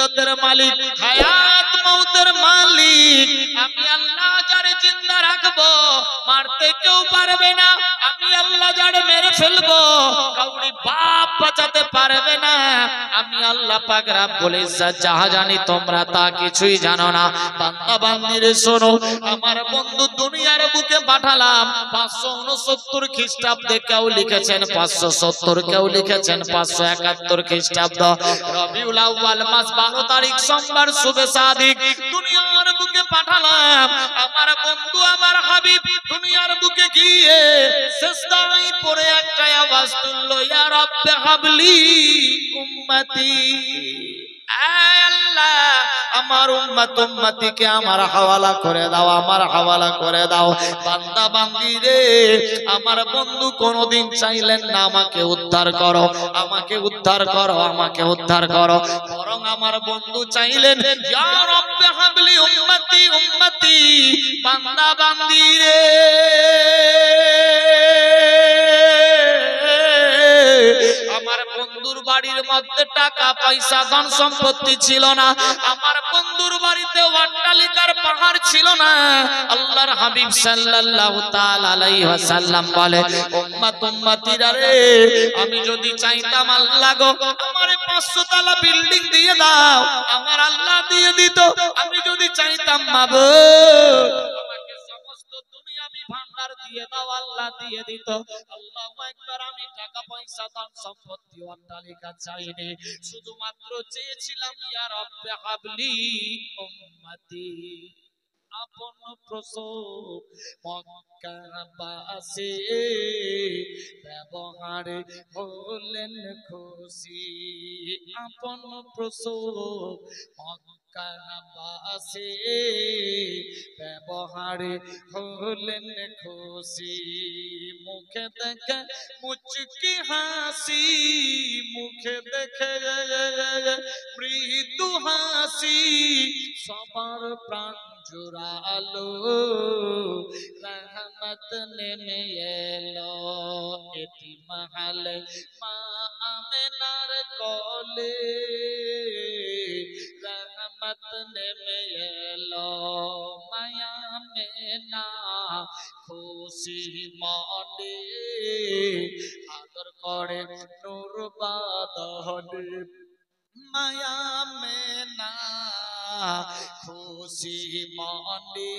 ইজ্জতের মালিক, হায়াত মউতের মালিক। আমি আল্লাহ যারে জিন্দা রাখবো মারতে কেউ পারবে না, আমি আল্লাহ যারে মেরে ফেলবো কাউরি বাপ বাঁচাতে পারবে না। আমি আল্লাহ পাক রব্বুল ইজ্জত যাহা জানি তোমরা তা কিছুই জানো না। বান্দা বান্দিরে শোনো, আমার বন্ধু দুনিয়ার বুকে পাঠালাম 569 খ্রিস্টাব্দে, কেউ লিখেছেন 570, কেউ লিখেছেন 571 খ্রিস্টাব্দ। রবিউল আউয়াল মাস 12 তারিখ সোমবার শুভে সাদিক দুনিয়ার বুকে পাঠালাম। আমার বন্ধু আমার হাবিব দুনিয়ার বুকে গিয়ে সিজদায় পড়ে একটা আওয়াজ তুললো, ইয়া রাব্বি হাবলি উম্মতি। আল্লাহ আমার উম্মত উম্মতিকে আমার হাওয়ালা করে দাও, আমার হাওয়ালা করে দাও। বান্দা বান্দি রে, আমার বন্ধু কোনদিন চাইলেন না আমাকে উদ্ধার করো, আমাকে উদ্ধার করো, আমাকে উদ্ধার করো, বরং আমার বন্ধু চাইলেন ইয়া রাব্বি হাবলি উম্মতি উম্মতি। বান্দা বান্দি রে, আমার বন্ধুর বাড়ির মধ্যে টাকা পয়সা ধন সম্পত্তি ছিল না, আমার বন্ধুর বাড়িতে অট্টালিকার পাহাড় ছিল না। আল্লাহর হাবিব সাল্লাল্লাহু তাআলা আলাইহি ওয়াসাল্লাম বলে, উম্মত উম্মতিরা রে, আমি যদি চাইতাম আল্লাহ গো আমারে 500 তলা বিল্ডিং দিয়ে দাও, আমার আল্লাহ দিয়ে দিত। আমি যদি চাইতাম মাবুদ আমাকে সমস্ত দুনিয়াবি ভান্ডার দিয়ে দাও, আল্লাহ দিয়ে দিত। আল্লাহু আকবার। আমি টাকা পয়সা ধন সম্পত্তি অট্টালিকা চাইনি, শুধুমাত্র চেয়েছিলাম ইয়া রাব্বি হাবলি উম্মতি। আপন প্রসব মক্কাবাসী ব্যবহারে হলেন খুশি, আপন প্রসব মক্কাবাসী ব্যবহারে হলেন খুশি। মুখে দেখে মুচকি হাসি, মুখে দেখে মৃদু হাসি, সবার প্রাণ জুড়ালো, রহমত নেমে এলো। এতিমহাল মা আমেনার কোলে রহমত নেমে এলো। মায়া আমেনা খুশি মনে আদর করে নূর বাদনে। মায়া আমেনা খুশি মনে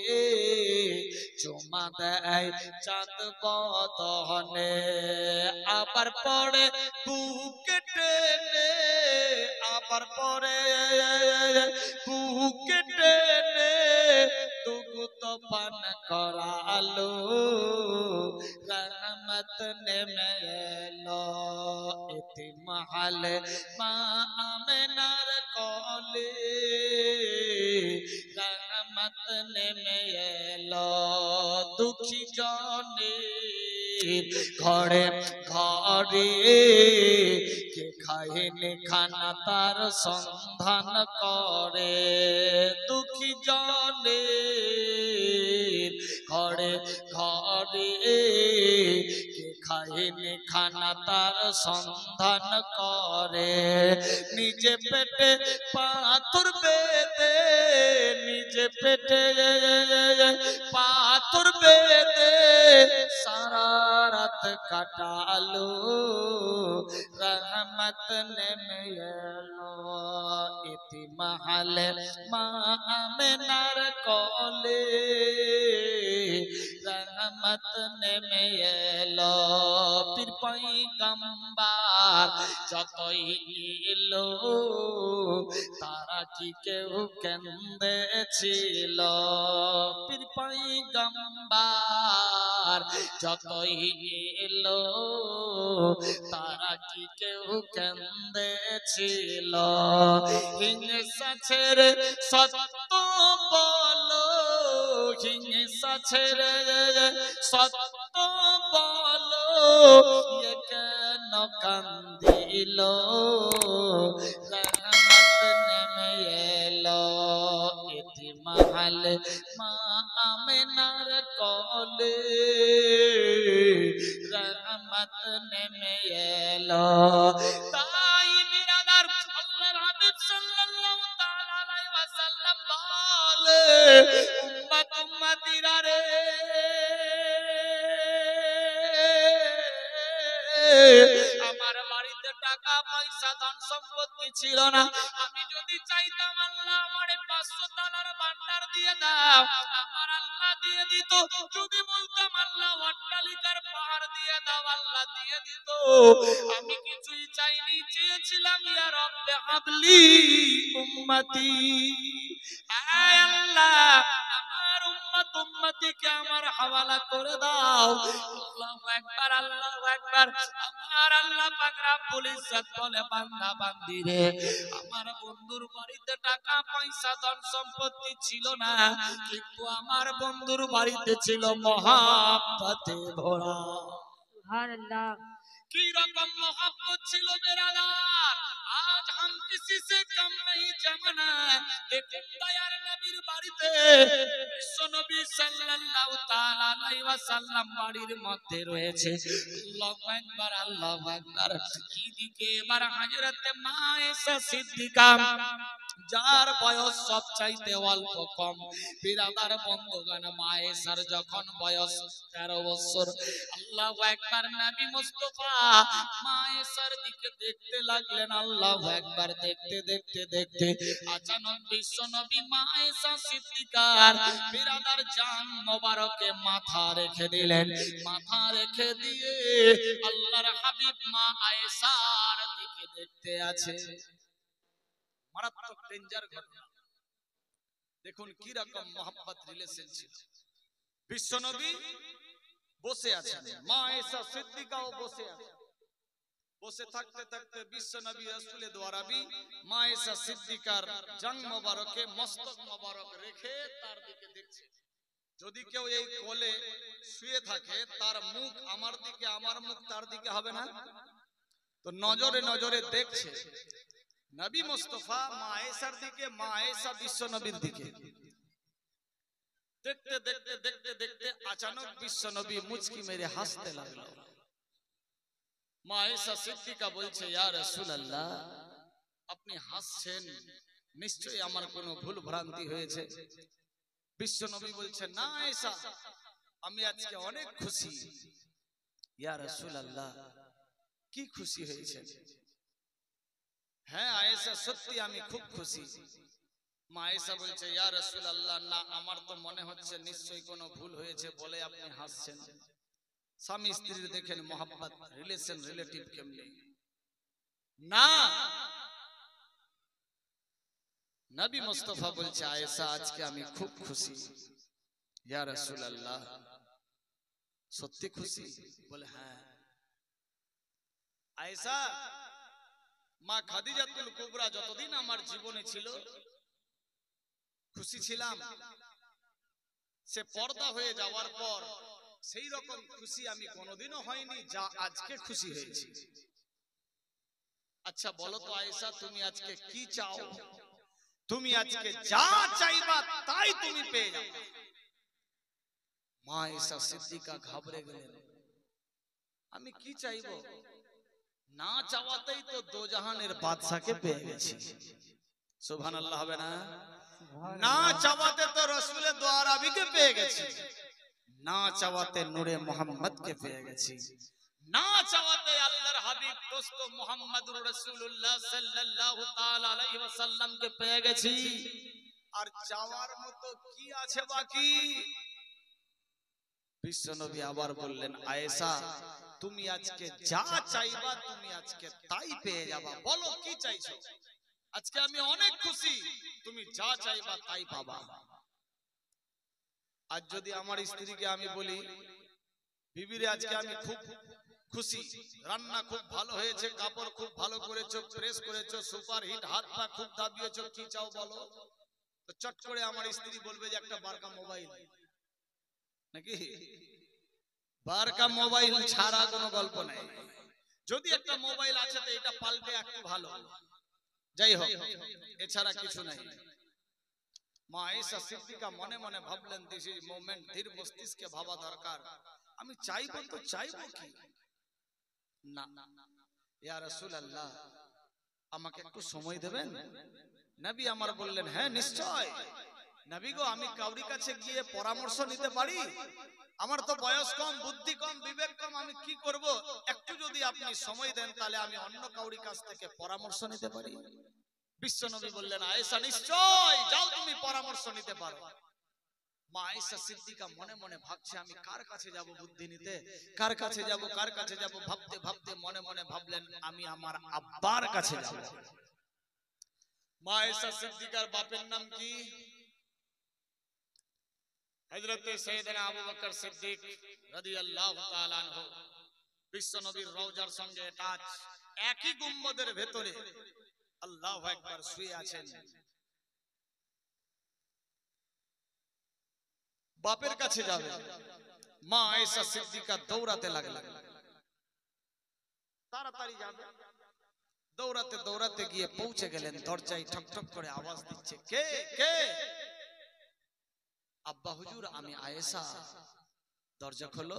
চুমা দেয় চাঁদ বদনে। আবার পরে বুকে টেনে, আবার পরে বুকে টেনে দুগ্ধ পান করালো, রহমত নেমে এলো। এতিমহাল মা আমেনার কোলে রহমত নেমে এলো। দুঃখী জনে ঘরে ঘরে কে খায়নি খানা তার সন্ধান করে। দুঃখী জনে ঘরে ঘরে কে খায়নি খানা তার সন্ধান করে। নিজে পেটে পাথর বেঁধে, নিজে পেটে পাথর বেঁধে সারা রাত কাটালো, রহমত নেমে এলো। এতিমহাল মা আমেনার কোলে রহমত নেমে এলো। পীর পয়গম্বর যতই এলো তারা কি কেউ কেঁদেছিল। পীর পয়গম্বর যতই এলো তারা কি কেউ কেঁদেছিল। হিংসা ছেড়ে সত্য বলো, হিংসা ছেড়ে সত্য বলো, এ কেন কান্দিল, রহমত নেমে এলো। এতিমহাল মা আমেনার কোলে রহমত নেমে এলো। তাই বিরাদার আল্লাহর হাবিব সাল্লাল্লাহু উম্মত উম্মতিরা রে, আমার বাড়িতে টাকা পয়সা ধন সম্পত্তি ছিল না, আমি যদি চাইতাম আল্লাহ আমারে 500 তালার ভান্ডার দিয়ে দাও, আমার আল্লাহ দিয়ে দিত। যদি বলতাম আল্লাহ অট্টালিকার পাহাড় দিয়ে দাও, আল্লাহ দিয়ে দিত। আমি কিছুই চাইনি, চেয়েছিলাম ইয়া রব্বে হাবলি উম্মতি, আয় আল্লাহ আমার উম্মত উম্মতিকে আমার হাওয়ালা করে দাও। আল্লাহু আকবার, আল্লাহু আকবার। আমার আল্লাহ পাক রব্বুল ইজ্জত বলে, বান্দা বান্দি রে, আমার বন্ধুর বাড়িতে টাকা পয়সা ধন সম্পত্তি ছিল না, কিন্তু আমার বন্ধুর বাড়িতে ছিল মহব্বতে ভরা। সুবহানাল্লাহ। কি রকম मोहब्बत ছিল বেরাদার, आज हम किसी से कम नहीं जमाना। দেখুন দয়ার নবীর বাড়িতে বিশ্ব নবী সাল্লাল্লাহু তাআলা আলাইহি ওয়াসাল্লাম বাড়ির মধ্যে রয়েছে। আল্লাহু আকবার, আল্লাহু আকবার। এইদিকে এবার হযরতে মা আয়েশা সিদ্দিকা, যার বয়স সবচাইতে অল্প কম, বিরাদার বন্ধুগণ, মা আয়েশার যখন বয়স 13 বছর, আল্লাহু আকবার, নবী মুস্তাফা মা আয়েশার দিকে দেখতে লাগলেন। আল্লাহু আকবার। দেখতে দেখতে দেখতে আচানক বিশ্ব নবী মা আয়েশা সিদ্দিকার বিরাদার জান মোবারকে মাথা রেখে দিলেন। মাথা রেখে দিয়ে আল্লাহর হাবিব মা আয়েশার দিকে দেখতে আছে। মারাত্মক ডেঞ্জার ঘটনা। দেখুন কি রকম মোহাব্বত রিলেশন ছিল। বিশ্ব নবী বসে আছেন, মা আয়েশা সিদ্দিকাও বসে আছেন। বসে থাকতে থাকতে বিশ্ব নবী রাসূলের দোয়ারাবি মা আয়েশা সিদ্দিকার জান মোবারকে মস্তক মোবারক রেখে তার দিকে দেখছে। যদি কেউ এই কোলে শুয়ে থাকে, তার মুখ আমার দিকে, আমার মুখ তার দিকে হবে না? তো নজরে নজরে দেখছে নবী মুস্তাফা মা আয়েশার দিকে, মা আয়েশা বিশ্ব নবীর দিকে। দেখতে দেখতে দেখতে দেখতে আচানক বিশ্ব নবী মুচকি মেরে হাসতে লাগলো। মা আয়েশা সিদ্দিকা বলছে, ইয়া রাসূলুল্লাহ, আপনি হাসছেন, নিশ্চয়ই আমার কোনো ভুল ভ্রান্তি হয়েছে। বিশ্ব নবী বলছেন, না আয়েশা, আমি আজকে অনেক খুশি। ইয়া রাসূলুল্লাহ, কি খুশি হয়েছে? হ্যাঁ আয়েশা, সত্যি আমি খুব খুশি। মা আয়েশা বলছে, ইয়া রাসূলুল্লাহ, না, আমার তো মনে হচ্ছে নিশ্চয়ই কোনো ভুল হয়েছে বলে আপনি হাসছেন। স্বামী স্ত্রীর দেখেন মোহাব্বত, রিলেশন, রিলেটিভ কেমনে। না, নবী মুস্তাফা বলছে, আয়েশা আজকে আমি খুব খুশি। ইয়া রাসূলুল্লাহ, সত্যি খুশি? বলে হ্যাঁ। আয়েশা, মা খাদিজাতুল কুবরা যতদিন আমার জীবনে ছিল খুশি ছিলাম, সে পর্দা হয়ে যাওয়ার পর সেই রকম খুশি আমি কোনোদিনও হয়নি যা আজকে খুশি হয়েছি। আচ্ছা বলো তো আয়েশা, তুমি আজকে কি চাও? তুমি আজকে যা চাইবা তাই তুমি পেয়ে যাবে। মা আয়েশা সিদ্দিকা ঘাবড়ে গেলেন, আমি কি চাইবো? না চাওয়াতেই তো দোজাহানের বাদশাকে পেয়ে গেছি। সুবহানাল্লাহ হবে না? না চাওয়াতে তো রাসূলের দোয়ারাবিকে পেয়ে গেছি, না চাওয়াতে নূরে মুহাম্মদকে পেয়ে গেছি, না চাওয়াতে আল্লাহর হাবিব দোস্ত মুহাম্মদুর রাসূলুল্লাহ সাল্লাল্লাহু তাআলা আলাইহি ওয়াসাল্লামকে পেয়ে গেছি। আর চাওয়ার মতো কি আছে বাকি? বিশ্বনবী আবার বললেন, আয়েশা, তুমি আজকে যা চাইবা তুমি আজকে তাই পেয়ে যাবা। বলো কি চাইছো? আজকে আমি অনেক খুশি, তুমি যা চাইবা তাই পাবা। আজ যদি আমার স্ত্রীকে আমি বলি, বিবিরে আজকে আমি খুব খুশি, রান্না খুব ভালো হয়েছে, কাপড় খুব ভালো করেছো, প্রেস করেছো, সুপার হিট, হাত পা খুব দাবিয়েছো, কি চাও বলো? তো চট করে আমার স্ত্রী বলবে যে একটা বারকা মোবাইল, নাকি? বারকা মোবাইল ছাড়া কোনো গল্প নাই। যদি একটা মোবাইল আছে তো এটা পাল্টে একটু ভালো, যাই হোক, এছাড়া কিছু নাই। মা আয়েশা সিদ্দিকা মনে মনে ভাবলেন, দিস ইজ মোমেন্ট, ধীর মস্তিষ্কে ভাবা দরকার। আমি চাইবো তো চাইবো কি? না, ইয়া রাসূলুল্লাহ, আমাকে একটু সময় দেবেন? নবী আমার বললেন, হ্যাঁ নিশ্চয়, নবী গো আমি কাউরি কাছে গিয়ে পরামর্শ নিতে পারি? আমার তো বয়স কম, বুদ্ধি কম, বিবেক কম, আমি কি করব? একটু যদি আপনি সময় দেন তাহলে আমি অন্য কাউরি কাছ থেকে পরামর্শ নিতে পারি। বিশ্ব নবী বললেন, আয়েশা নিশ্চয় যাও, তুমি পরামর্শ নিতে পারো। মা আয়েশা সিদ্দিকা মনে মনে ভাবছে, আমি কার কাছে যাব বুদ্ধি নিতে, কার কাছে যাব, কার কাছে যাব, ভাবতে ভাবতে মনে মনে ভাবলেন আমি আমার আব্বার কাছে যাব। মা আয়েশা সিদ্দিকার বাপের নাম কি? হযরত সাইয়েদনা আবু বকর সিদ্দিক রাদিয়াল্লাহু তাআলা আনহু। বিশ্ব নবীর রওজার সঙ্গে টাচ, একই গুম্বদের ভেতরে আল্লাহু আকবার শুয়ে আছেন। বাপের কাছে যাবে, মা আয়েশা সিদ্দিকা দৌড়াতে লাগলেন, তাড়াতাড়ি যাবে। দৌড়াতে দৌড়াতে গিয়ে পৌঁছে গেলেন, দরজায় ঠক ঠক করে আওয়াজ দিচ্ছে, কে কে? আব্বা হুজুর আমি আয়েশা। দরজা খোলো।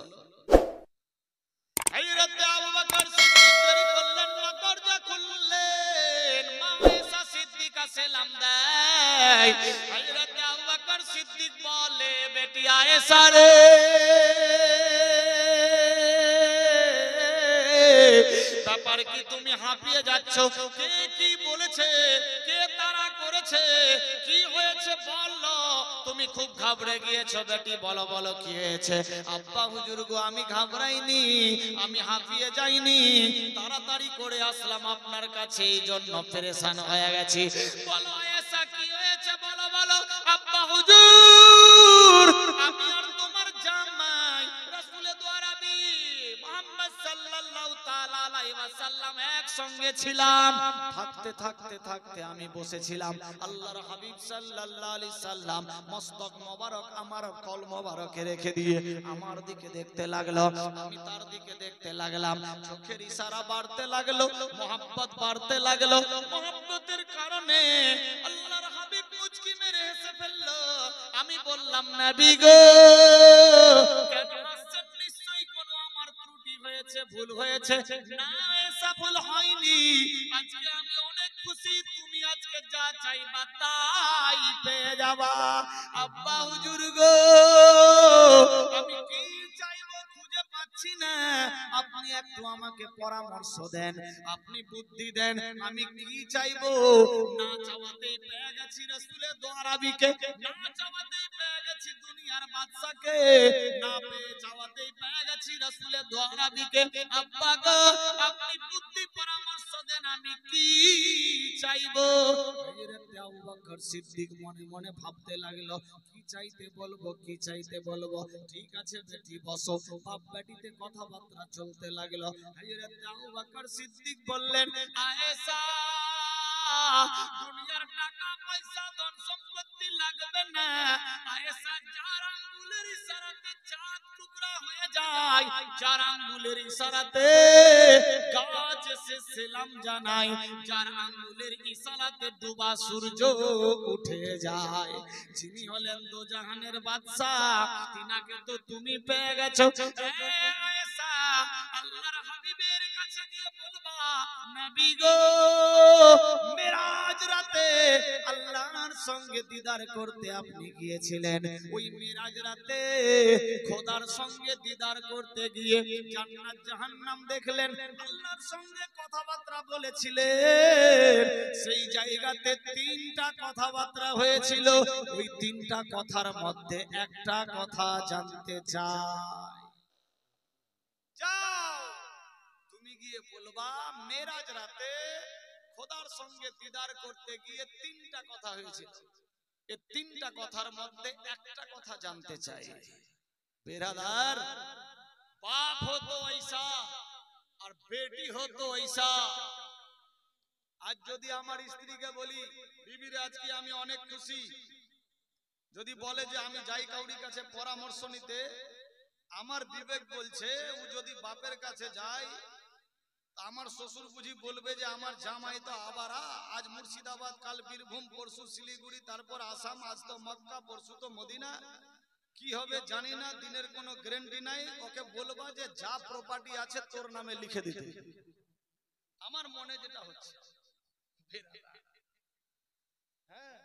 হযরত আবু বকর সিদ্দিক দেরি করলেন না, দরজা খুললেন। মা আয়েশা সিদ্দিকা সালাম দেয়। হযরত আবু বকর সিদ্দিক বলে, বেটি আয়েশা রে, ব্যাপার কি তুমি হাঁপিয়ে যাচ্ছ? কে কি বলেছে, কে তাড়া করেছে, কি হয়েছে বলো? তুমি খুব ঘাবড়ে গিয়েছো বেটি, বলো বলো কি হয়েছে? আব্বা হুজুর গো আমি ঘাবড়াইনি, আমি হাঁপিয়ে যাইনি, তাড়াতাড়ি করে আসলাম আপনার কাছে, এই জন্য পেরেশান হয়ে গেছি। বলো আয়েশা কি হয়েছে বলো বলো। আব্বা হুজুর আমি আর তোমার জামাই রাসূলের দোয়ারাবি মুহাম্মদ সাল্লাল্লাহু তাআলা আলাইহি ওয়াসাল্লাম একসঙ্গে ছিলাম। থাকতে থাকতে থাকতে আমি বসেছিলাম, আল্লাহর হাবিব সাল্লাল্লাহু আলাইহি সাল্লাম মস্তক মোবারক আমার কল মোবারকে রেখে দিয়ে আমার দিকে দেখতে লাগলো, আমি তার দিকে দেখতে লাগলাম। চোখের ইশারা বাড়তে লাগলো, মোহাব্বত বাড়তে লাগলো। মোহাব্বতের কারণে আল্লাহর হাবিব মুচকি মেরে হেসে ফেললো। আমি বললাম, নবী গো কেন হাসছেন? নিশ্চয়ই কোনো আমার ত্রুটি হয়েছে, ভুল হয়েছে। না এসা ভুল হয়নি, আজকে আমি অনেক খুশি, তুমি আজকে যা চাইবা তাই পেয়ে যাবা। আব্বা হুজুর গো আমি কি চাইবো খুঁজে পাচ্ছি না, আপনি একটু আমাকে পরামর্শ দেন, আপনি বুদ্ধি দেন, আমি কি চাইবো? না চাওয়াতেই পেয়ে গেছি রাসূলের দোয়ারাবিকে, না চাওয়াতেই পেয়ে গেছি দুনিয়ার বাদশাকে, না পেয়ে চাওয়াতেই পেয়ে গেছি রাসূলের দোয়ারাবিকে। আব্বা গো আপনি বুদ্ধি পরামর্শ দেন, আমি কি চাইবো? হযরত আবু বকর সিদ্দিক মনে মনে ভাবতে লাগলো, কি চাইতে বলবো, কি চাইতে বলবো। ঠিক আছে বেটি বসো। বাপ বেটিতে কথাবার্তা চলতে লাগলো। হযরত আবু বকর সিদ্দিক বললেন, আয়েশা দুনিয়ার টাকা পয়সা ধন সম্পত্তি লাগবে না, আয়েশা যার আঙ্গুলের ইশারাতে চাঁদ টুকরা হয়ে যায়, যার আঙ্গুলের ইশারাতে গাছ এসে সালাম জানায়, যার আঙ্গুলের ইশারাতে ডুবা সূর্য উঠে যায়, যিনি হলেন দোজাহানের বাদশা, তিনাকে তো তুমি পেয়ে গেছো। আয়েশা আল্লাহর হাবিবের কাছে গিয়ে বলবা, নবী গো মেরাজ রাতে আল্লাহর সঙ্গে দিদার করতে আপনি গিয়েছিলেন, ওই মেরাজ রাতে খোদার সঙ্গে দিদার করতে গিয়ে জান্নাত জাহান্নাম দেখলেন, আল্লাহর সঙ্গে কথাবার্তা বলেছিলেন, সেই জায়গাতে তিনটা কথাবার্তা হয়েছিল, ওই তিনটা কথার মধ্যে একটা কথা জানতে চাই। যাও তুমি গিয়ে বলবা মেরাজ রাতে খোদার সঙ্গে দিদার করতে গিয়ে তিনটা কথা হয়েছিল, এই তিনটা কথার মধ্যে একটা কথা জানতে চাই। বেরাদার বাপ হতো ঐসা আর বেটি হতো ঐসা। আজ যদি আমার স্ত্রীকে বলি, বিবির আজকে আমি অনেক খুশি, যদি বলে যে আমি যাই কাউরি কাছে পরামর্শ নিতে, আমার বিবেক বলছে ও যদি বাপের কাছে যায়, আমার শ্বশুর বুঝি বলবে যে আমার জামাই তো আবারা, আজ মুর্শিদাবাদ, কাল বীরভূম, পরশু শিলিগুড়ি, তারপর আসাম, আজ তো মক্কা, পরশু তো মদিনা, কি হবে জানি না, দিনের কোনো গ্যারান্টি নাই। ওকে বলবা যে যা প্রপার্টি আছে তোর নামে লিখে দিতে। আমার মনে যেটা হচ্ছে, হ্যাঁ,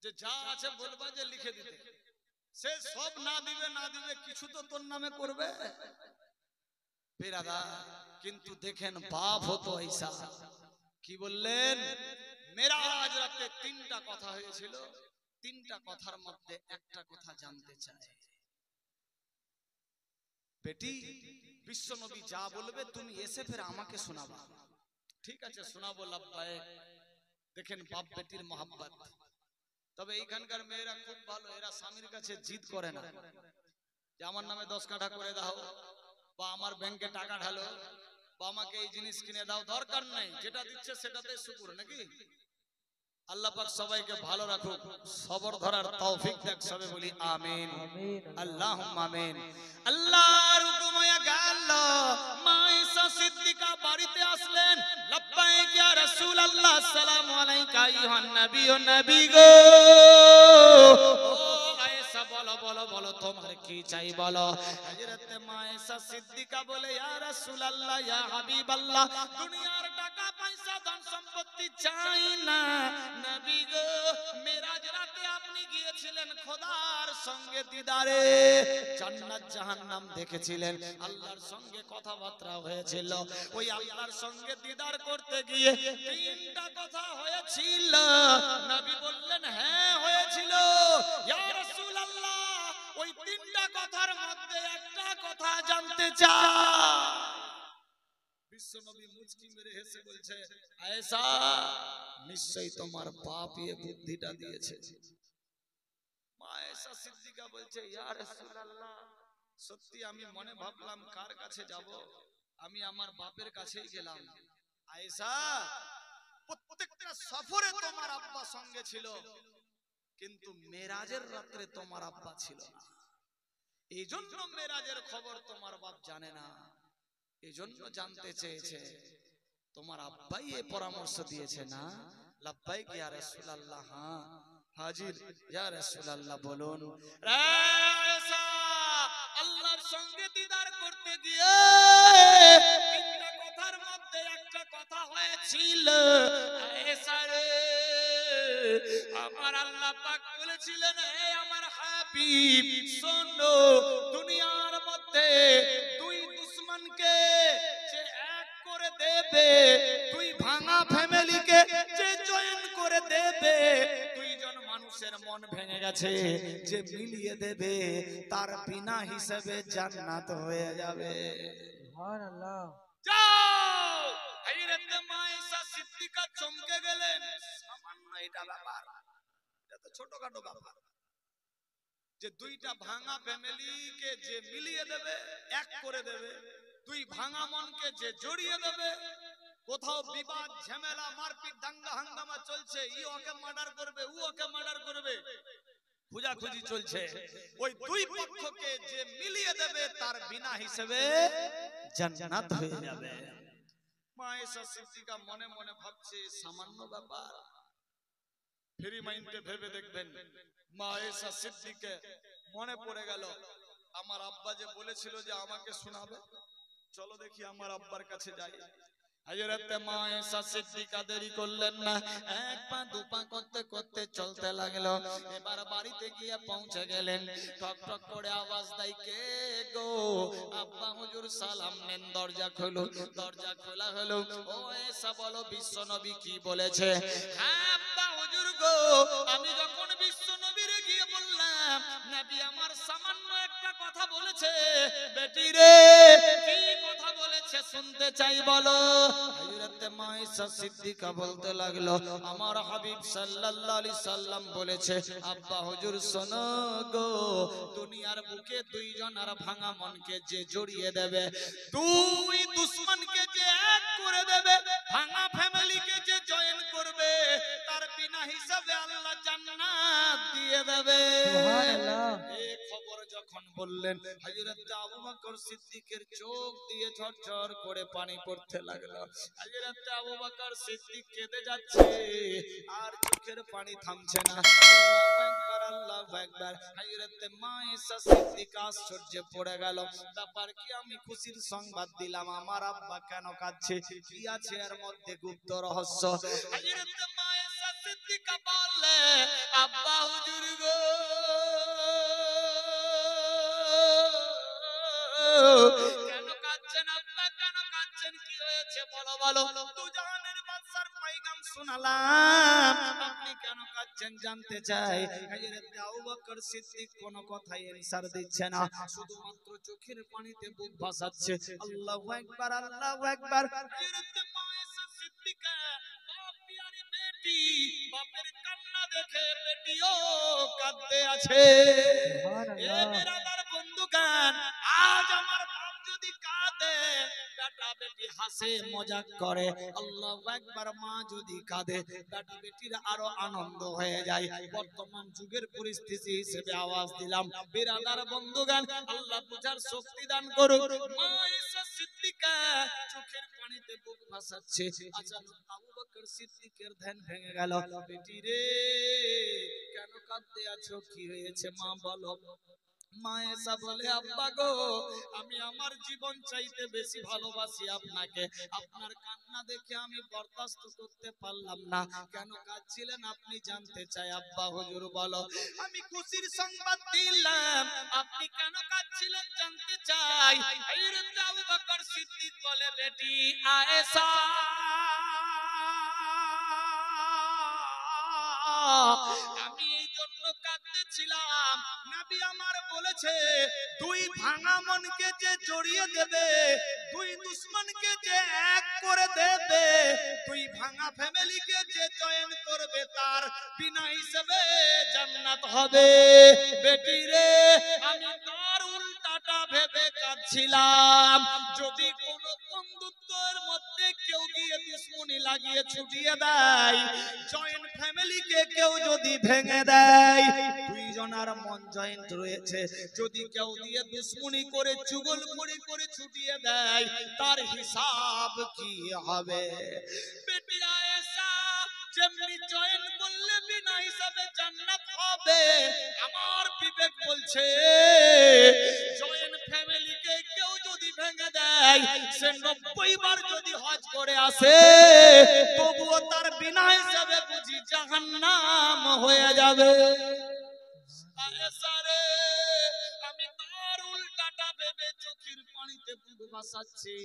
যে যা আছে বলবা যে লিখে দিতে, সে সব না দিবে কিছু তো তোর নামে করবে বেরাদা। কিন্তু দেখেন বাপ হতো ঈসা কি বললেন, মেরাজ রাতে তিনটা কথা হয়েছিল, তিনটা কথার মধ্যে একটা কথা জানতে চাই, বেটি বিশ্ব নবী যা বলবে তুমি এসে ফের আমাকে শোনাবা। ঠিক আছে শোনাবো লাব্বাইক। দেখেন বাপ বেটির মহব্বত। তবে এইখানকার মেয়েরা খুব ভালো, এরা স্বামীর কাছে জিদ করে না যে আমার নামে 10 কাঠা করে দাও বা আমার ব্যাংকে টাকা ঢালো বা আমাকে এই জিনিস কিনে দাও, দরকার নাই, যেটা দিচ্ছে সেটাতে শুকর নাকি। আল্লাহ পাক সবাইকে ভালো রাখুক, সবর ধরার তৌফিক দেখ, সবে বলি আমিন আল্লাহুম্মা আমিন। আল্লাহর হুকুমে গেল মা ঈসা সিদ্দিকা বাড়িতে আসলেন, লাব্বাইক ইয়া রাসূলুল্লাহ আসসালামু আলাইকা আইয়ুহান নবী, ও নবী গো। ও ঈসা বলো বলো বলো তোমার কি চাই বলো। হযরত মা ঈসা সিদ্দিকা বলে ইয়া রাসূলুল্লাহ ইয়া হাবিবাল্লাহ, দুনিয়ার টাকা পয়সা ধন সম্পত্তি চাই না নবী গো, মেরাজ রাতে আপনি গিয়েছিলেন খোদার সঙ্গে দিদারে, জান্নাত জাহান্নাম দেখেছিলেন, আল্লাহর সঙ্গে কথাবার্তা হয়েছিল, ওই আল্লাহর সঙ্গে দিদার করতে গিয়ে তিনটা কথা হয়েছিল। নবী বললেন হ্যাঁ হয়েছিল ইয়া রাসূলুল্লাহ, ওই তিনটা কথার মধ্যে একটা কথা জানতে চাই। বিশ্বনবী মুচকি মেরে হেসে বলছে আয়েশা নিশ্চয়ই তোমার বাপ এই বুদ্ধিটা দিয়েছে। মা আয়েশা সিদ্দিকা বলছে ইয়া রাসূলুল্লাহ, সত্যি আমি মনে ভাবলাম কার কাছে যাব, আমি আমার বাপের কাছেই গেলাম। আয়েশা প্রত্যেকটা সফরে তোমার আব্বা সঙ্গে ছিল, কিন্তু মেরাজের রাতে তোমার আব্বা ছিল না, এইজন্য মেরাজের খবর তোমার বাপ জানে না, এজন্য জানতে চেয়েছে তোমার আব্বাই এই পরামর্শ দিয়েছে না। লাব্বাইক ইয়া রাসূলুল্লাহ, হ্যাঁ হাজির ইয়া রাসূলুল্লাহ বলুন। আয়েশা আল্লাহর সঙ্গে দিদার করতে গিয়ে তিনটা কথার মধ্যে একটা কথা হয়েছিল। আয়েশা রে আমার আল্লাহ পাক বলেছিলেন হে আমার হাবিব শোনো, দুনিয়ার মধ্যে দুই দুশমনকে যে এক করে দেবে, দুই ভাঙা ফ্যামিলিকে যে জয়েন করে দেবে, দুইজন মানুষের মন ভেঙে গেছে যে মিলিয়ে দেবে, তার বিনা হিসেবে জান্নাত হয়ে যাবে। সুবহানাল্লাহ। যাও হযরত মা ঈসা সিদ্দিকা চমকে গেলেন, সামান্য এটা ব্যাপার, এটা তো ছোটখাটো ব্যাপার, যে দুইটা ভাঙা ফ্যামিলিকে যে মিলিয়ে দেবে, এক করে দেবে, দুই ভাঙা মনকে যে জড়িয়ে দেবে, কোথাও বিবাদ ঝামেলা মারপিট দাঙ্গা হাঙ্গামা চলছে, ই ওকে মার্ডার করবে ও ওকে মার্ডার করবে, খোঁজাখুঁজি চলছে, ওই দুই পক্ষকে যে মিলিয়ে দেবে তার বিনা হিসেবে জান্নাত হয়ে যাবে। মা ঈসা সিদ্দিকা মনে মনে ভাবছে সামান্য ব্যাপার, ফ্রি মাইন্ডে ভেবে দেখবেন মা ঈসা সিদ্দিকে মনে পড়ে গেল আমার আব্বা যে বলেছিল যে আমাকে শোনাবে, চলো দেখি আমার আব্বার কাছে যাই। হযরত মা ঈসা সিদ্দিকা দেরি করলেন না, এক পা দু পা করতে করতে চলতে লাগলো, এবার বাড়িতে গিয়ে পৌঁছে গেলেন, টক টক করে আওয়াজ দেয় কে গো, আব্বা হুজুর সালাম নেন, দরজা খোলো, দরজা খোলা হলো, ও ঈসা বলো বিশ্ব নবী কি বলেছে। হ্যাঁ আব্বা হুজুর গো, আমি যখন বিশ্ব নবীর গিয়ে বললাম নবী আমার সামান্য একটা কথা বলেছে, বেটি রে কি কথা বলেছে শুনতে চাই বলো। হযরত মা ঈসা সিদ্দিকা বলতে লাগলো আমার হাবিব সাল্লাল্লাহু আলাইহি সাল্লাম বলেছে আব্বা হুজুর শোনো গো, দুনিয়ার বুকে দুইজন আর ভাঙা মনকে যে জড়িয়ে দেবে, দুই দুশমনকে যে এক করে দেবে, ভাঙা ফ্যামিলিকে যে জয়েন করবে, তার বিনা হিসাবে আল্লাহ জান্নাত দিয়ে দেবে। সুবহানাল্লাহ। এই খবর যখন বললেন হযরত আবু বকর সিদ্দিকের চোখ দিয়ে ঝরঝর করে পানি পড়তে লাগলো। হযরত আবু বকর সিদ্দিক কেঁদে যাচ্ছে আর চোখের পানি থামছে না। আল্লাহু আকবার আল্লাহু আকবার। হযরত মা ঈসা সিদ্দিকা আশ্চর্যে পড়ে গেল, ব্যাপার কি, আমি খুশির সংবাদ দিলাম, আমার আব্বা কেন কাঁদছে, কি আছে এর মধ্যে গুপ্ত রহস্য। হযরত মা ঈসা সিদ্দিকা বললে আব্বা হুজুর গো কেন কাঁদছেন আব্বা, কেন কাঁদছেন, কি হয়েছে বলো বলো। দুজাহানের বাদশার পয়গাম শোনালাম, আপনি কেন কাঁদছেন জানতে চাই। হযরত আবু বকর সিদ্দিক কোনো কথাই অ্যানসার দিচ্ছে না, শুধুমাত্র চোখের পানিতে বুক ভাসাচ্ছে। আল্লাহু আকবার, আল্লাহু আকবার। হযরত মায়েশা সিদ্দিকা বাপ পিয়ারি বেটি, বাপের কান্না দেখে বেটিও কাঁদতে আছে। এ বেরাদার বন্ধুগণ, আজ আমার বাপ যদি কাঁদে বেটা বেটি হাসে মজাক করে, আল্লাহু আকবার। মা যদি কাঁদে বেটা বেটির আরো আনন্দ হয়ে যায়। বর্তমান যুগের পরিস্থিতি হিসেবে আওয়াজ দিলাম, বেরাদার বন্ধুগণ, আল্লাহ বুঝার শক্তি দান করুক। মা ঈসা সিদ্দিকা চোখের পানিতে বুক ভাসাচ্ছে। আচানক আবু বকর সিদ্দিকের ধ্যান ভেঙে গেল। বেটি রে কেন কাঁদতে আছো, কি হয়েছে মা বলো। মায়েশা বলে আব্বা গো আমি আমার জীবন চাইতে বেশি ভালোবাসি আপনাকে, আপনার কান্না দেখে আমি বরদাস্ত করতে পারলাম না। কেন কাঁদছিলেন আপনি জানতে চাই আব্বা হুজুর বলো। আমি খুশির সংবাদ দিলাম, আপনি কেন কাঁদছিলেন জানতে চাই। হযরত আবু বকর সিদ্দিক বলে বেটি আয়েশা আমি এই জন্য কাঁদতেছিলাম, নবী আমার বলেছে দুই ভাঙা মনকে যে জড়িয়ে দেবে, দুই দুশমনকে যে এক করে দেবে, দুই ভাঙা ফ্যামিলিকে যে জয়েন করবে তার বিনা হিসেবে জান্নাত হবে। বেটি রে আমি তার উল্টাটা ভেবে কাঁদছিলাম, যদি কোন বন্ধুত্বের মধ্যে কেউ গিয়ে দুশ্মনী লাগিয়ে ছুটিয়ে দেয়, জয়েন্ট ফ্যামিলিকে কেউ যদি ভেঙে দেয়, দুইজনের মন জয়েন্ট রয়েছে, যদি কেউ দিয়ে দুশ্মনী করে চুগলখড়ি করে ছুটিয়ে দেয় তার হিসাব কি হবে। বেটি আয়েশা যেমনি জয়েন করলে বিনা হিসাবে জান্নাত হবে, আমার বিবেক বলছে জয়েন ফ্যামিলিকে কেউ যদি ভেঙে দেয়, সে 90 বার যদি হজ করে আসে তবুও তার বিনা হিসাবে বুঝি জাহান্নাম হয়ে যাবে। আয়েশা রে আমি তার উল্টাটা ভেবে চোখের পানিতে বুক ভাসাচ্ছি।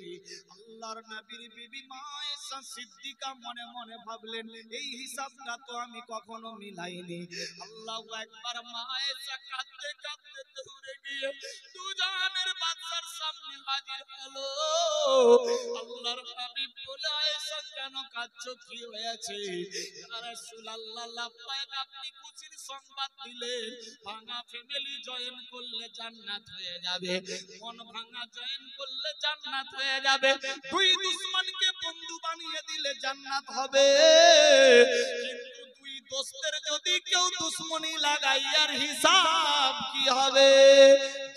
আল্লাহর নবীর বিবি মা ঈসা সিদ্দিকা মনে মনে ভাবলেন এই হিসাবটা তো আমি কখনো মিলাইনি। আল্লাহু আকবার। মা ঈসা কাঁদতে কাঁদতে দৌড়ে গিয়ে দুজাহানের বাদশার সামনে হাজির হলো। আল্লাহর হাবিব বলে আয়েশা কেন কাঁদছো, কি হয়েছে। ইয়া রাসূলুল্লাহ লাব্বাইক, আপনি খুশির সংবাদ দিলেন ভাঙা ফ্যামিলি জয়েন করলে জান্নাত হয়ে যাবে, মন ভাঙা জয়েন করলে জান্নাত হয়ে যাবে, দুই দুশমনকে বন্ধু বানিয়ে দিলে জান্নাত হবে। কিন্তু দুই দোস্তের যদি কেউ দুশমনি লাগাই আর হিসাব কি হবে।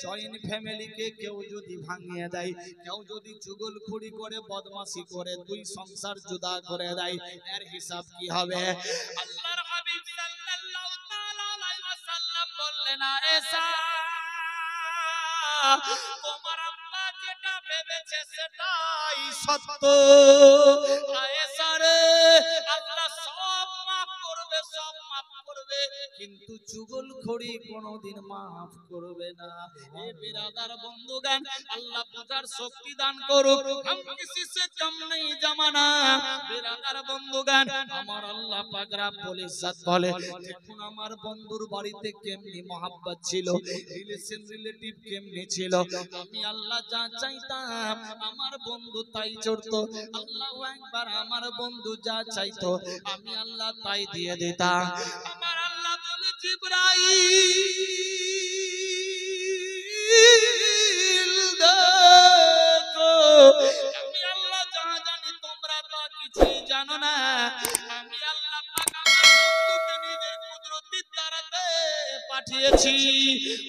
জয়েন ফ্যামিলিকে কেউ যদি ভাঙিয়ে দেয়, কেউ যদি চুগলখড়ি করে বদমাশি করে দুই সংসার জুদা করে দেয়, এর হিসাব কি হবে। আল্লাহর হাবিব সাল্লাল্লাহু তাআলা আলাইহি ওয়াসাল্লাম বললেন আয়েশা তোমার আব্বা যেটা ভেবেছে সেটাই সত্য। আয়েশা রে আল্লাহ সব মাফ করবে, সব মাফ করবে, কিন্তু চুগলখড়ি কোনোদিন মাফ করবে না। এ বিরাদার বন্ধুগণ আল্লাহ বুঝার শক্তি দান করুক। हम किसी से कम नहीं জামানা। বিরাদার বন্ধুগণ আমার আল্লাহ পাক রব্বুল ইজ্জত বলে দেখুন আমার বন্ধুর বাড়িতে কেমনি মহব্বত ছিল, রিলেটিভ কেমনি ছিল, আমি আল্লাহ যা চাইতাম আমার বন্ধু তাই করতো। আল্লাহু আকবার। আমার বন্ধু যা চাইতো আমি আল্লাহ তাই দিয়ে দিতাম। আমার আল্লাহ বলে জিবরাইল দেখো আমি আল্লাহ যা জানি তোমরা তো কিছুই জানো না। আমি আল্লাহ পাক আমার বন্ধুকে নিজের কুদরতের দ্বারাতে পাঠিয়েছি।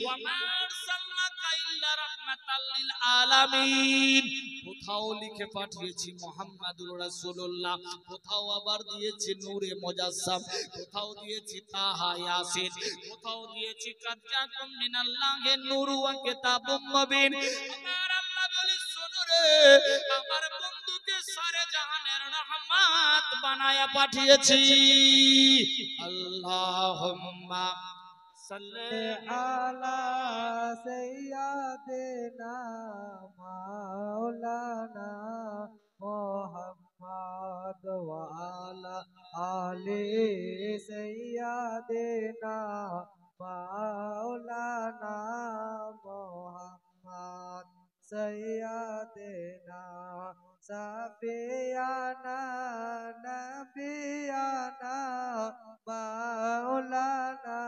ওয়া মা আরসালনাকা ইল্লা রাহমাতাল লিল আলামিন। কোথাও লিখে পাঠিয়েছি মুহাম্মাদুর রাসূলুল্লাহ, কোথাও আবার দিয়েছি নূরে মুজাসসাম, কোথাও দিয়েছি তাহা ইয়াসিন, কোথাও দিয়েছি কাদ জাকুম মিনাল্লাহি নূরু ওয়া কিতাবুম মুবিন। আমার আল্লাহ বলে শোনো রে আমার বন্ধুকে সারে জাহানের রহমত বানায়া পাঠিয়েছি। আল্লাহুম্মা সাল্লি আলা সাইয়্যিদিনা মাওলানা মুহাম্মদ ওয়া আলা আলি সাইয়্যিদিনা মাওলানা মুহাম্মদ সাইয়্যিদিনা সাফিয়ানা নবিয়ানা মাওলানা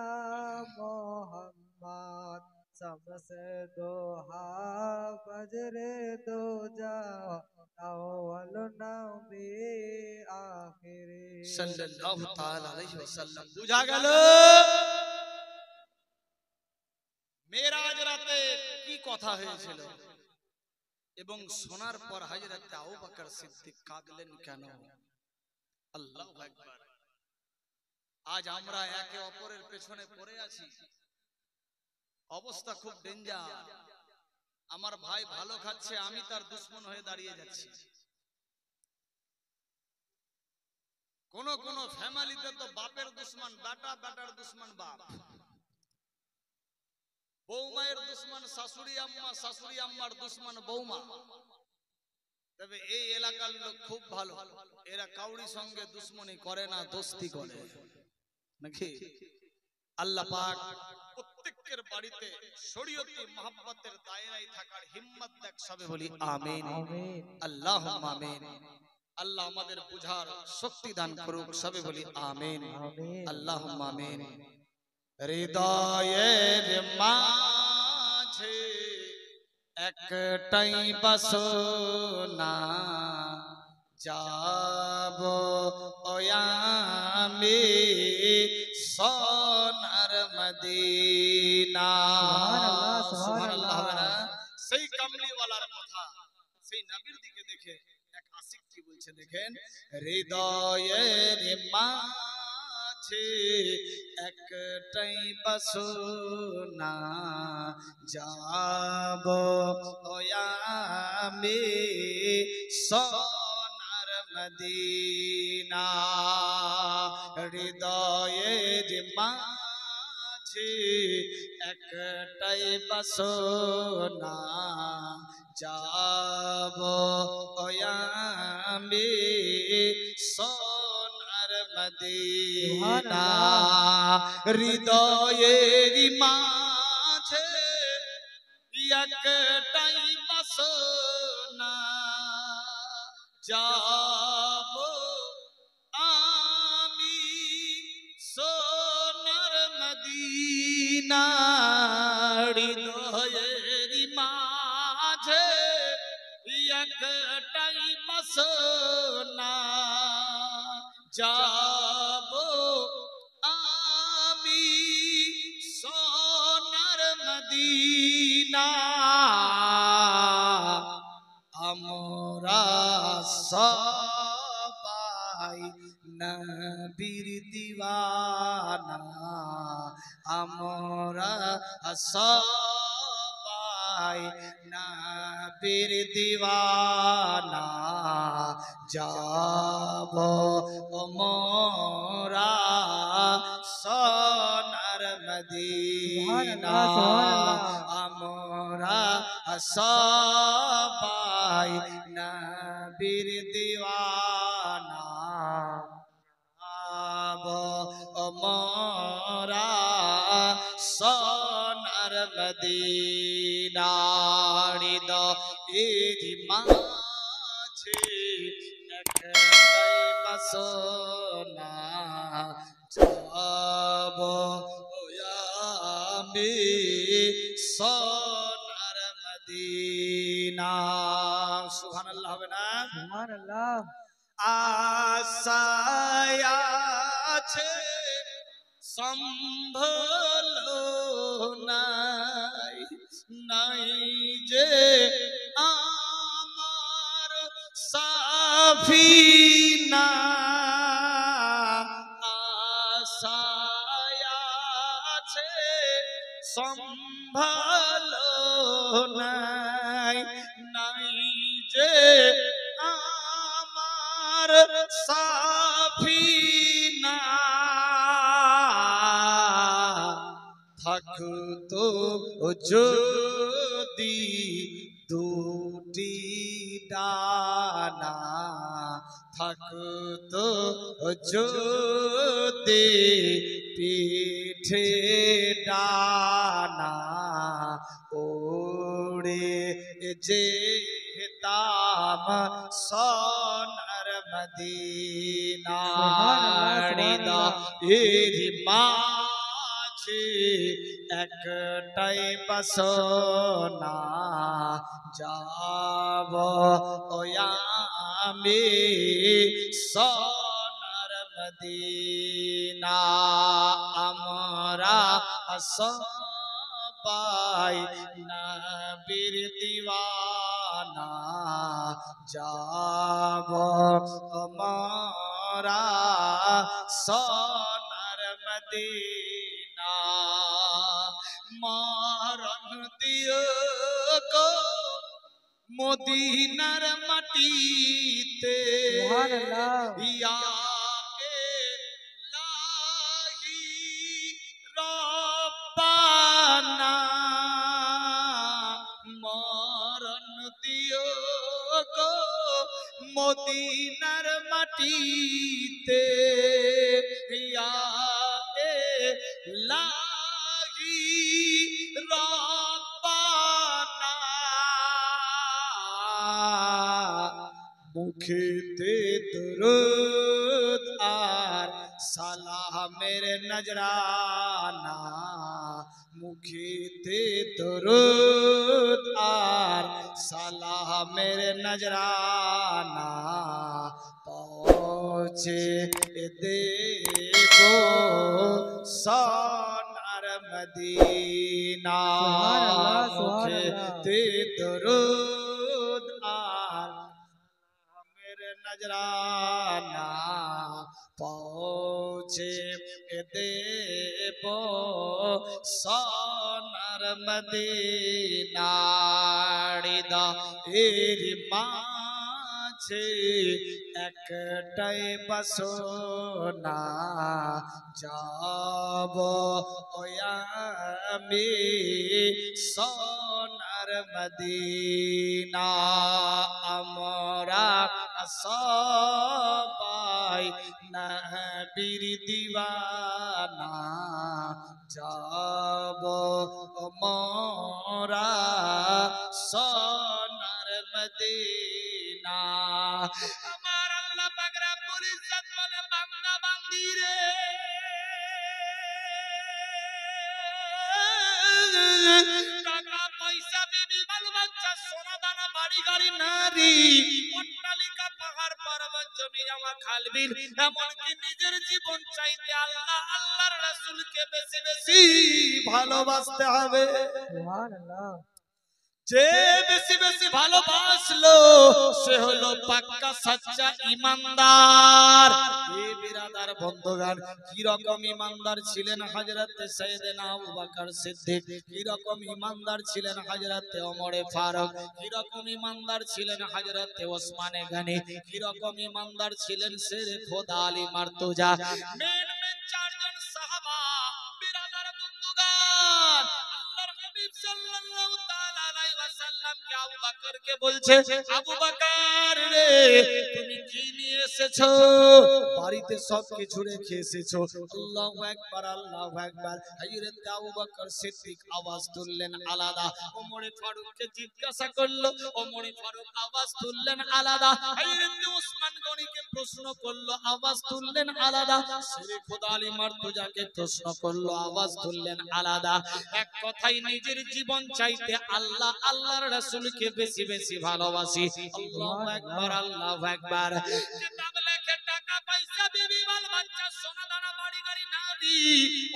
মোহাম্মদ শামসে দোহা ফজরে দোজা আউয়াল নবী আখিরি সাল্লাল্লাহু তাআলা আলাইহি ওয়াসাল্লাম। বুঝা গেল মেরাজ রাতে কি কথা হয়েছিল এবং শোনার পর হযরত আবু বকর সিদ্দিক কাঁদলেন কেন? আল্লাহু আকবার। আজ আমরা একে অপরের পেছনে পড়ে আছি, অবস্থা খুব ডেঞ্জার। আমার ভাই ভালো খাচ্ছে, আমি তার দুশমন হয়ে দাঁড়িয়ে যাচ্ছি। কোন কোন ফ্যামিলিতে তো বাপের দুশমন বেটা, বেটার দুশমন বাপ, বৌমায়ের দুশমন শাশুড়ি আম্মা, শাশুড়ি আম্মার দুশমন বৌমা। তবে এই এলাকার লোক খুব ভালো, এরা কাউরি সঙ্গে দুশমনি করে না, দোস্তি করে নাকি? আল্লাহ পাক প্রত্যেকের বাড়িতে শরীয়তি মহব্বতের দায়রায় থাকার হিম্মত দেখ, সবে বলি আমিন আল্লাহুম্মা আমিন। আল্লাহ আমাদের বুঝার শক্তি দান করুক, সবে বলি আমিন আল্লাহুম্মা আমিন। হৃদয়ের মাঝে একটাই বাসনা, যাব আমি সোনার মদিনা। সুবহানাল্লাহ হবে না? সেই কামলিওয়ালার কথা, সেই নবীর দিকে দেখে এক আশিক কি বলছে দেখেন, হৃদয়ের মাঝে একটাই বাসনা, যাব আমি সোনার মদিনা। হৃদয়ের মাঝে একটাই বাসনা, যাব আমি সোনার মদিনা। হৃদয়ের মাঝে একটাই বাসনা, যাব আমি সোনার মদিনা। হৃদয়ের মাঝে একটাই বাসনা, যাব আমি সোনার মদিনা। আমরা সবাই নবীর দিওয়ানা, আমরা সবাই নবীর দিওয়ানা, যাব মোরা সোনার মদিনা। আমরা সবাই নবীর দিওয়ানা, যাব মোরা সোনার মদিনা। হৃদয়ের মাঝে একটাই বাসনা, যাব আমি সোনার মদিনা। সুবহানাল্লাহ হবে না? সুবহানাল্লাহ। আশায় আছে সম্ভল নাই, নাই যে আমার সাফিনা। আশায় আছে সম্ভল নাই, নাই যে আমার আমার সাফিনা থাকতো যদি দুটি ডানা থাকতো যদি পিঠে ডানা ওড়ে যেতাম সোনার মদিনা এরি মাঝে একটাই বাসনা যাব আমি সোনার মদিনা আমরা সবাই নবীর দিওয়ানা যাব আমরা সোনার মদিনা মরণ দিও গো মদিনার মাটিতে ইয়া ইলাহি রব্বানা মরণ দিও গো মদিনার মাটিতে ইয়া ইলাহি রব্বানা মুখেতে দরুদ আর সালামের নজরানা মুখেতে দরুদ আর সালামের নজরানা পৌঁছে দেবো সোনার মদিনা মুখেতে দরুদ আর নজরানা পৌঁছে দেব সোনার মদিনা এর মাঝে একটাই বাসনা যাব আমি সোনার মদিনা আমরা সবাই নবীর দিওয়ানা যাব মোরা সোনার মদিনা আমার আল্লাহ পাক রব্বুল ইজ্জত বলে বান্দা বান্দি রে টাকা পয়সা বিবি বাল বাচ্চা সোনা দানা বাড়ি গাড়ি নারী অট্টালিকা পাহাড় পর্বত জমি জমা খালবিল এমনকি নিজের জীবন চাইতে আল্লাহ আল্লাহর রাসূলকে বেশি বেশি ভালোবাসতে হবে সুবহানাল্লাহ যে বেশি বেশি ভালোবাসলো সে হলো পাক্কা সচ্চা ঈমানদার এই বিরাদার বন্ধুগণ কি রকম ঈমানদার ছিলেন হযরত সাইয়েদনা আবু বকর সিদ্দিক কি রকম ঈমানদার ছিলেন হযরত ওমর ফারুক কি রকম ঈমানদার ছিলেন হযরত ওসমান গনি কি রকম ঈমানদার ছিলেন শের খোদা আলী মার্তুজা মেন চারজন সাহাবা বিরাদার বন্ধুগণ আল্লাহর হাবিব সাল্লাল্লাহু তাআলা আলাইহি ওয়াসাল্লাম কে আবু বকর কে বলছে আবু বকর রে তুমি কি নিয়ে এসেছো বাড়িতে সব কিছু রেখে এসেছো আল্লাহু আকবার হযরত আবু বকর সিদ্দিক আওয়াজ তুললেন আলাদা ওমর ফারুক কে জিজ্ঞাসা করলো ওমর ফারুক আওয়াজ তুললেন আলাদা হযরত ওসমান গনিকে প্রশ্ন করলো আওয়াজ তুললেন আলাদা শের খোদা আলী মার্তুজাকে প্রশ্ন করলো আওয়াজ তুললেন আলাদা এক কথাই নিজের জীবন চাইতে আল্লাহ আল্লাহর রাসূলকে বেশি বেশি ভালোবাসি আল্লাহু আকবার কিতাব লেখে টাকা পয়সা বিবি বাল বাচ্চা সোনা দানা বাড়ি গাড়ি নারী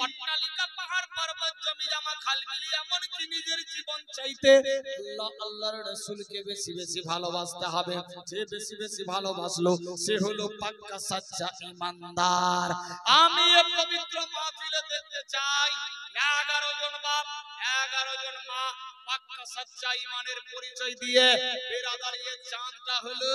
অট্টালিকা পাহাড় পর্বত জমি জমা খালবিল এমনকি নিজের জীবন চাইতে আল্লাহ আল্লাহর রাসূলকে বেশি বেশি ভালোবাসতে হবে যে বেশি বেশি ভালোবাসলো সে হলো পাক্কা সচ্চা ঈমানদার আমি এই পবিত্র মাহফিলে দেখতে চাই 11 জন বাপ, 11 জন মা, পাক্কা সচ্চা ইমানের পরিচয় দিয়ে বেরাদার এই চাঁদটা হলো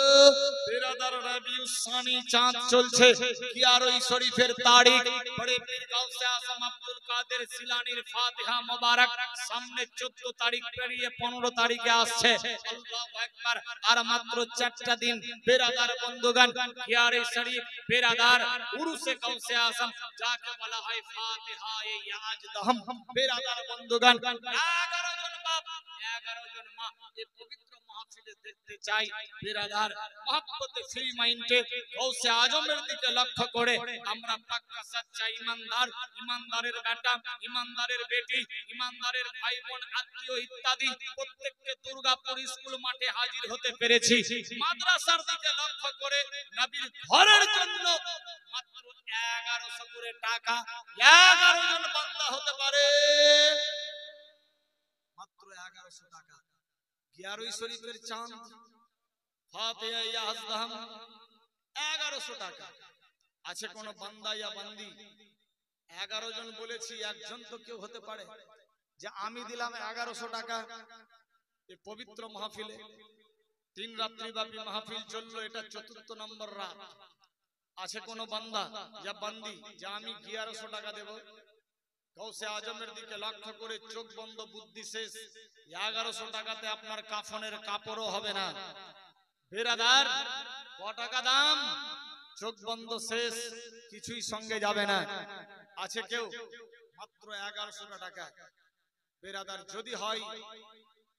বেরাদার রবিউস সানি চাঁদ চলছে। কিয়ারই শরীফের তারিখ বড়ে পীর গাউসে আজম আব্দুল কাদের সিলানির ফাতিহা মোবারক সামনে 14 তারিখ পেরিয়ে 15 তারিখে আসছে। আল্লাহু আকবার। আর মাত্র 4টা দিন বেরাদার বন্ধুগণ, কিয়ারই শরীফ বেরাদার উরুসে গাউসে আজম যাকে বলা হয় ফাতিহা ইয়াজদহম। বেরাদার বন্ধুগণ, 11 জন বাপ, 11 জন মা এই পবিত্র মাহফিলে দেখতে চাই। বেরাদার মহব্বতে ফ্রি মাইন্ডে গাউসে আজমের দিকে লক্ষ্য করে আমরা পাক্কা সচ্চা ইমানদার, ইমানদারের বেটা, ইমানদারের বেটি, ইমানদারের ভাই বোন আত্মীয় ইত্যাদি প্রত্যেককে দুর্গাপুর স্কুল মাঠে হাজির হতে পেরেছি। মাদ্রাসার দিকে লক্ষ্য করে নবীর ঘরের জন্য মাত্র 1100 করে টাকা 11 জন বান্দা হতে পারে। মাত্র 1100 টাকা। কিয়ারই শরীফের চাঁদ ফাতিহা ইয়াজদহম 1100 টাকা। আছে কোন বান্দা ইয়া বান্দি 11 জন বলেছি, একজন তো কেউ হতে পারে যে আমি দিলাম 1100 টাকা এই পবিত্র মাহফিলে। 3 রাত্রি ব্যাপী মাহফিল চললো, এটা 4th নম্বর রাত। আছে কোন বান্দা ইয়া বান্দি যে আমি 1100 টাকা দেব? গাউসে আজমের দিকে লক্ষ্য করে চোখ বন্ধ, বুদ্ধি শেষ। 1100 টাকাতে আপনার কাফনের কাপড়ও হবে না। বেরাদার ক টাকা দাম? চোখ বন্ধ শেষ, কিছুই সঙ্গে যাবে না। আছে কেউ? মাত্র 1100 টাকা। বেরাদার যদি হয়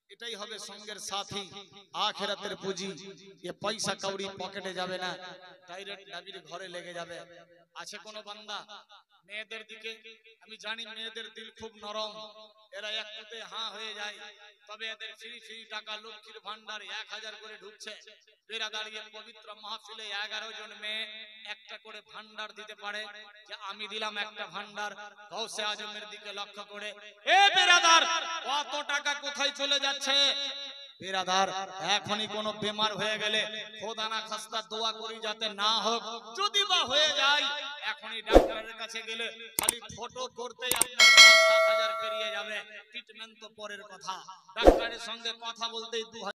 এটাই হবে সঙ্গের সাথী, আখিরাতের পুঁজি। এ পয়সা কাউরি পকেটে যাবে না, ডাইরেক্ট নবীর ঘরে লেগে যাবে। আছে কোন বান্দা মেয়েদের দিকে? আমি জানি মেয়েদের দিল খুব নরম, এরা একটুতে হাঁ হয়ে যায়, তবে এদের ফ্রি ফ্রি টাকা লক্ষ্মীর ভান্ডার 1000 করে ঢুকছে। বেরাদার এই পবিত্র মাহফিলে 11 জন মেয়ে একটা করে ভান্ডার দিতে পারে যে আমি দিলাম একটা ভান্ডার গাউসে আজমের দিকে লক্ষ্য করে। এ বেরাদার কত টাকা কোথায় চলে যাচ্ছে? বেরাদার এখনই কোনো বেমার হয়ে গেলে খোদা না খাস্তা দোয়া করি যাতে না হোক, যদি বা হয়ে যায় এখনই ডাক্তারের কাছে গেলে খালি ফটো করতেই আপনার 5-7 হাজার পেরিয়ে যাবে। ট্রিটমেন্ট তো পরের কথা, ডাক্তারের সঙ্গে কথা বলতেই 2000